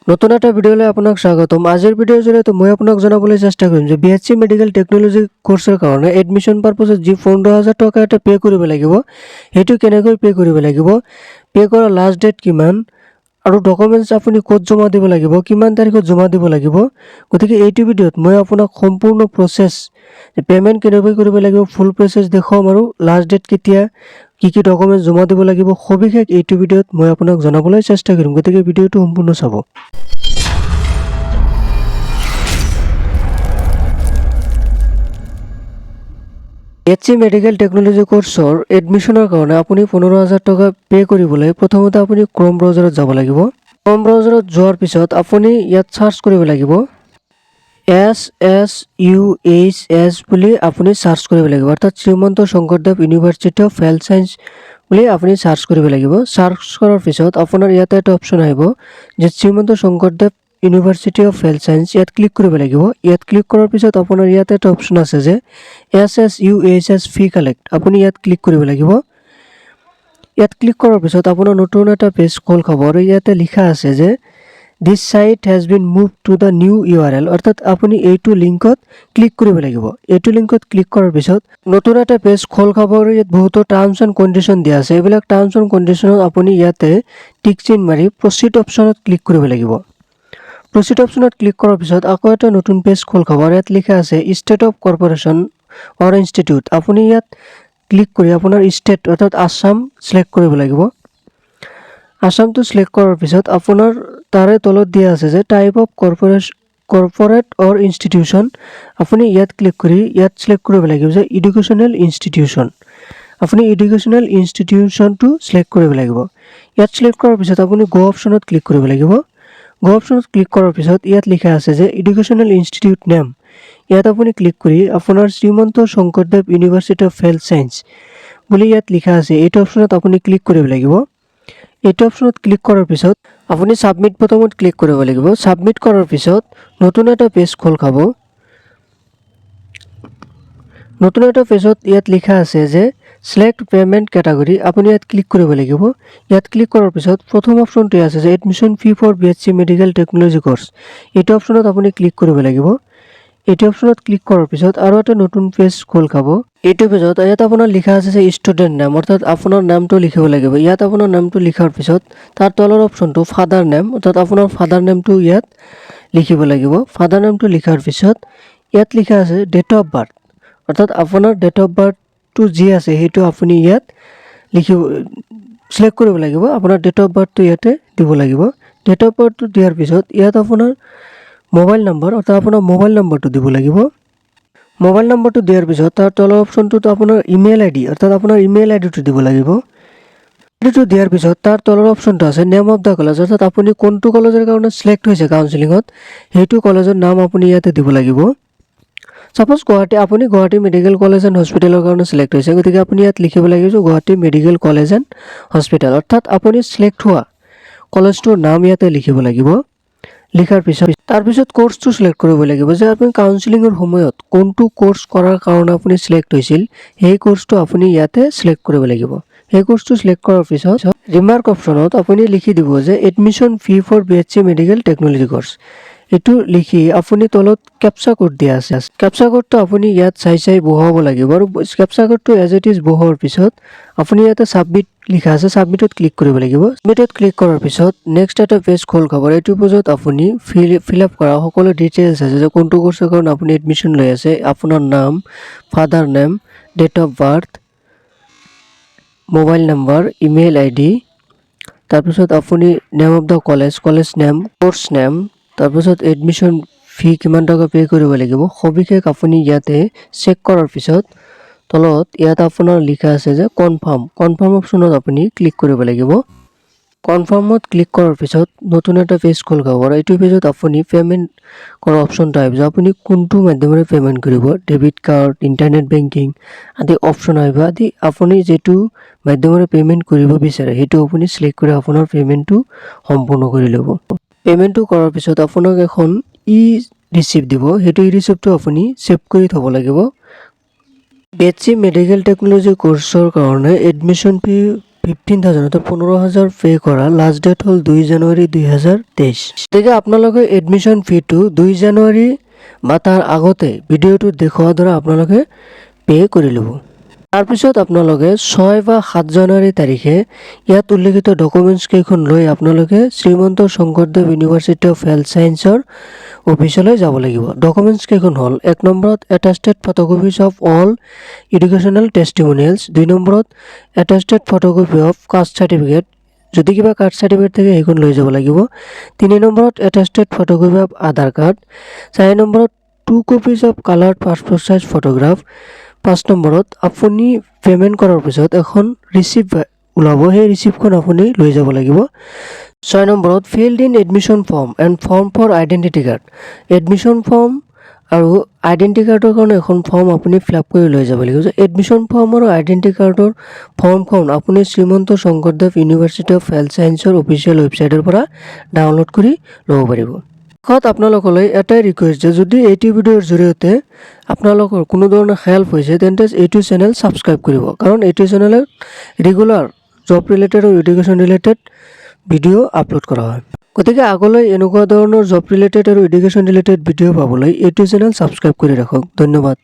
নতুন এটা ভিডিঅ'লৈ আপোনাক স্বাগতম। আজিৰ ভিডিঅ'ৰ জৰিয়তে মই আপোনাক জনাবলৈ চেষ্টা কৰিম যে B.Sc মেডিকেল টেকন'লজি কোৰ্ছৰ কাৰণে এডমিশ্যন পাৰপছত যি 15,000 টকা এটা পে' কৰিব লাগিব, সেইটো কেনেকৈ পে' কৰিব লাগিব, পে' কৰাৰ লাষ্ট ডেট কিমান, আৰু ডকুমেণ্টছ আপুনি ক'ত জমা দিব লাগিব, কিমান তাৰিখত জমা দিব লাগিব। গতিকে এইটো ভিডিঅ'ত মই আপোনাক সম্পূৰ্ণ প্ৰচেছ, পে'মেণ্ট কেনেকৈ কৰিব লাগিব, ফুল প্ৰচেছ দেখুৱাম আৰু লাষ্ট ডেট কেতিয়া, কি ডকুমেণ্টছ জমা দিব লাগিব, সবিশেষ এইটো ভিডিঅ'ত মই আপোনাক জনাবলৈ চেষ্টা কৰিম। গতিকে ভিডিঅ'টো সম্পূৰ্ণ চাব। B.Sc মেডিকেল টেকন'লজি কোৰ্ছৰ এডমিশ্যনৰ কাৰণে আপুনি 15,000 টকা পে' কৰিবলৈ প্ৰথমতে আপুনি ক্ৰম ব্ৰাউজাৰত যাব লাগিব। ক্ৰম ব্ৰাউজাৰত যোৱাৰ পিছত আপুনি ইয়াত চাৰ্চ কৰিব লাগিব SSUHS বুলি আপুনি চাৰ্চ কৰিব লাগিব, অৰ্থাৎ Srimanta Sankardev university of health science বুলি আপুনি চাৰ্চ কৰিব লাগিব। চাৰ্চ কৰাৰ পিছত আপোনাৰ ইয়াতে এটা অপশ্যন আহিব যে Srimanta Sankardev university of health science, ইয়াত ক্লিক কৰিব লাগিব। ইয়াত ক্লিক কৰাৰ পিছত আপোনাৰ ইয়াতে এটা অপশ্যন আছে যে SSUHS ফি কালেক্ট, আপুনি ইয়াত ক্লিক কৰিব লাগিব। ইয়াত ক্লিক কৰাৰ পিছত আপোনাৰ নতুন এটা পেজ খোল খাব আৰু ইয়াতে লিখা আছে যে this site has been move to the new URL, অৰ্থাৎ আপুনি এইটো লিংকত ক্লিক কৰিব লাগিব। এইটো লিংকত ক্লিক কৰাৰ পিছত নতুন এটা পেজ খোল খাব আৰু ইয়াত বহুতো টাৰ্মছ এণ্ড কণ্ডিশ্যন দিয়া আছে। এইবিলাক টাৰ্মছ এণ্ড কণ্ডিশ্যনত আপুনি ইয়াতে টিক চিন মাৰি প্ৰচিড অপশ্যনত ক্লিক কৰিব লাগিব। প্ৰচিড অপশ্যনত ক্লিক কৰাৰ পিছত আকৌ এটা নতুন পেজ খোল খাব আৰু ইয়াত লিখা আছে state of corporation or institute. আপুনি ইয়াত ক্লিক কৰি আপোনাৰ ষ্টেট অৰ্থাৎ আছাম চিলেক্ট কৰিব লাগিব। আছামটো চিলেক্ট কৰাৰ পিছত আপোনাৰ তাৰে তলত দিয়া আছে যে type of corporate or institution, আপুনি ইয়াত ক্লিক কৰি ইয়াত চিলেক্ট কৰিব লাগিব যে এডুকেশ্যনেল ইনষ্টিটিউশ্যন। আপুনি এডুকেশ্যনেল ইনষ্টিটিউশ্যনটো চিলেক্ট কৰিব লাগিব। ইয়াত চিলেক্ট কৰাৰ পিছত আপুনি গো অপশ্যনত ক্লিক কৰিব লাগিব। গো অপশ্যনত ক্লিক কৰাৰ পিছত ইয়াত লিখা আছে যে এডুকেশ্যনেল ইনষ্টিটিউট নেম, ইয়াত আপুনি ক্লিক কৰি আপোনাৰ Srimanta Sankardev university of health science বুলি ইয়াত লিখা আছে এইটো অপশ্যনত আপুনি ক্লিক কৰিব লাগিব। এইটো অপশ্যনত ক্লিক কৰাৰ পিছত আপুনি ছাবমিট বটনত ক্লিক কৰিব লাগিব। ছাবমিট কৰাৰ পিছত নতুন এটা পেজ খোল খাব। নতুন এটা পেজত ইয়াত লিখা আছে যে চিলেক্ট পে'মেণ্ট কেটাগৰী, আপুনি ইয়াত ক্লিক কৰিব লাগিব। ইয়াত ক্লিক কৰাৰ পিছত প্ৰথম অপশ্যনটোৱে আছে যে admission fee for B.Sc medical technology course, এইটো অপশ্যনত আপুনি ক্লিক কৰিব লাগিব। এইটো অপশ্যনত ক্লিক কৰাৰ পিছত আৰু এটা নতুন পেজ খোল খাব। এইটো পেজত ইয়াত আপোনাৰ লিখা আছে যে ষ্টুডেণ্ট নাম, অৰ্থাৎ আপোনাৰ নামটো লিখিব লাগিব। ইয়াত আপোনাৰ নামটো লিখাৰ পিছত তাৰ তলৰ অপশ্যনটো ফাদাৰ নেম, অৰ্থাৎ আপোনাৰ ফাদাৰ নেমটো ইয়াত লিখিব লাগিব। ফাদাৰ নেমটো লিখাৰ পিছত ইয়াত লিখা আছে ডেট অফ বাৰ্থ, অৰ্থাৎ আপোনাৰ ডেট অফ বাৰ্থটো যি আছে সেইটো আপুনি ইয়াত চিলেক্ট কৰিব লাগিব। আপোনাৰ ডেট অফ বাৰ্থটো ইয়াতে দিব লাগিব। ডেট অফ বাৰ্থটো দিয়াৰ পিছত ইয়াত আপোনাৰ মোবাইল নম্বৰ, অৰ্থাৎ আপোনাৰ মোবাইল নম্বৰটো দিব লাগিব। মোবাইল নম্বৰটো দিয়াৰ পিছত তাৰ তলৰ অপশ্যনটোত আপোনাৰ ইমেইল ID, অৰ্থাৎ আপোনাৰ ইমেইল IDটো দিব লাগিব। এইটো দিয়াৰ পিছত তাৰ তলৰ অপশ্যনটো আছে নেম অফ দ্য কলেজ, অৰ্থাৎ আপুনি কোনটো কলেজৰ কাৰণে চিলেক্ট হৈছে কাউন্সিলিঙত সেইটো কলেজৰ নাম আপুনি ইয়াতে দিব লাগিব। ছাপ'জ আপুনি গুৱাহাটী মেডিকেল কলেজ এণ্ড হস্পিটেলৰ কাৰণে চিলেক্ট হৈছে, গতিকে আপুনি ইয়াত লিখিব লাগিব যে Guwahati medical college and hospital, অৰ্থাৎ আপুনি চিলেক্ট হোৱা কলেজটোৰ নাম ইয়াতে লিখিব লাগিব। লিখাৰ পিছত তাৰপিছত কোৰ্ছটো চিলেক্ট কৰিব লাগিব যে আপুনি কাউন্সিলিঙৰ সময়ত কোনটো কোৰ্ছ কৰাৰ কাৰণে আপুনি চিলেক্ট হৈছিল, সেই কোৰ্ছটো আপুনি ইয়াতে চিলেক্ট কৰিব লাগিব। সেই কোৰ্ছটো চিলেক্ট কৰাৰ পিছত ৰিমাৰ্ক অপশ্যনত আপুনি লিখি দিব যে admission fee for B.Sc medical technology course, এইটো লিখি আপুনি তলত কেপচা কোড দিয়া আছে। কেপচা কোডটো আপুনি ইয়াত চাই বহুৱাব লাগিব আৰু কেপচা কোডটো এজ ইট ইজ বহুৱাৰ পিছত আপুনি ইয়াতে ছাবমিট লিখা আছে, ছাবমিটত ক্লিক কৰিব লাগিব। ছাবমিটত ক্লিক কৰাৰ পিছত নেক্সট এটা পেজ খোল খাব। এইটো পেজত আপুনি ফিল আপ কৰা সকলো ডিটেইলছ আছে যে কোনটো কোৰ্ছৰ কাৰণে আপুনি এডমিশ্যন লৈ আছে, আপোনাৰ নাম, father name, date of birth, mobile number, email ID, তাৰপিছত আপুনি name of the college name, course name, তাৰপিছত এডমিশ্যন ফি কিমান টকা পে' কৰিব লাগিব, সবিশেষ আপুনি ইয়াতে চেক কৰাৰ পিছত তলত ইয়াত আপোনাৰ লিখা আছে যে কনফাৰ্ম অপশ্যনত আপুনি ক্লিক কৰিব লাগিব। কনফাৰ্মত ক্লিক কৰাৰ পিছত নতুন এটা পেজ খোল খাব আৰু এইটো পেজত আপুনি পে'মেণ্ট কৰা অপশ্যনটো আহিব যে আপুনি কোনটো মাধ্যমেৰে পে'মেণ্ট কৰিব, ডেবিট কাৰ্ড, ইণ্টাৰনেট বেংকিং আদি অপশ্যন আহিব। আদি আপুনি যিটো মাধ্যমেৰে পে'মেণ্ট কৰিব বিচাৰে সেইটো আপুনি চিলেক্ট কৰি আপোনাৰ পে'মেণ্টটো সম্পূৰ্ণ কৰি ল'ব। পে'মেণ্টটো কৰাৰ পিছত আপোনাক এখন ৰিচিপ্ট দিব, সেইটো ৰিচিপ্টটো আপুনি ছেভ কৰি থ'ব লাগিব। B.Sc মেডিকেল টেকন'লজি কোৰ্ছৰ কাৰণে এডমিশ্যন ফি 15,000 অৰ্থাৎ 15,000 পে কৰা লাষ্ট ডেট হ'ল 2 জানুৱাৰী 2023। গতিকে আপোনালোকে এডমিশ্যন ফিটো 2 জানুৱাৰী বা তাৰ আগতে ভিডিঅ'টো দেখুওৱাৰ দ্বাৰা আপোনালোকে পে কৰি ল'ব। তাৰপিছত আপোনালোকে 6 বা 7 জানুৱাৰী তাৰিখে ইয়াত উল্লেখিত ডকুমেণ্টছ কেইখন লৈ আপোনালোকে Srimanta Sankardev university of health ছায়েন্সৰ অফিচলৈ যাব লাগিব। ডকুমেণ্টছ কেইখন হ'ল 1 নম্বৰত attested photocopies of all educational টেষ্টিমনিয়েলছ, 2 নম্বৰত attested photocopy of caste certificate, যদি কিবা কাষ্ট চাৰ্টিফিকেট থাকে সেইখন লৈ যাব লাগিব, 3 নম্বৰত attested photocopy of Aadhaar card, 4 নম্বৰত 2 copies of coloured passport size photograph, 5 নম্বৰত আপুনি পে'মেণ্ট কৰাৰ পিছত এখন ৰিচিপ্ট ওলাব, সেই ৰিচিপ্টখন আপুনি লৈ যাব লাগিব। 6 নম্বৰত field in admission form and form for identity card, admission form আৰু আইডেণ্টিটি কাৰ্ডৰ কাৰণে এখন ফৰ্ম আপুনি ফিল আপ কৰি লৈ যাব লাগিব। এডমিশ্যন ফৰ্ম আৰু আইডেণ্টিটি কাৰ্ডৰ ফৰ্মখন আপুনি Srimanta Sankardev university of health ছায়েন্সৰ অফিচিয়েল ৱেবছাইটৰ পৰা ডাউনলোড কৰি ল'ব পাৰিব। শেষত আপোনালোকলৈ এটাই ৰিকুৱেষ্ট যে যদি এইটো ভিডিঅ'ৰ জৰিয়তে আপোনালোকৰ কোনো ধৰণৰ হেল্প হৈছে তেন্তে এইটো চেনেল ছাবস্ক্ৰাইব কৰিব, কাৰণ এইটো চেনেলত ৰেগুলাৰ জব ৰিলেটেড আৰু এডুকেশ্যন ৰিলেটেড ভিডিঅ' আপলোড কৰা হয়। গতিকে আগলৈ এনেকুৱা ধৰণৰ জব ৰিলেটেড আৰু এডুকেশ্যন ৰিলেটেড ভিডিঅ' পাবলৈ এইটো চেনেল ছাবস্ক্ৰাইব কৰি ৰাখক। ধন্যবাদ।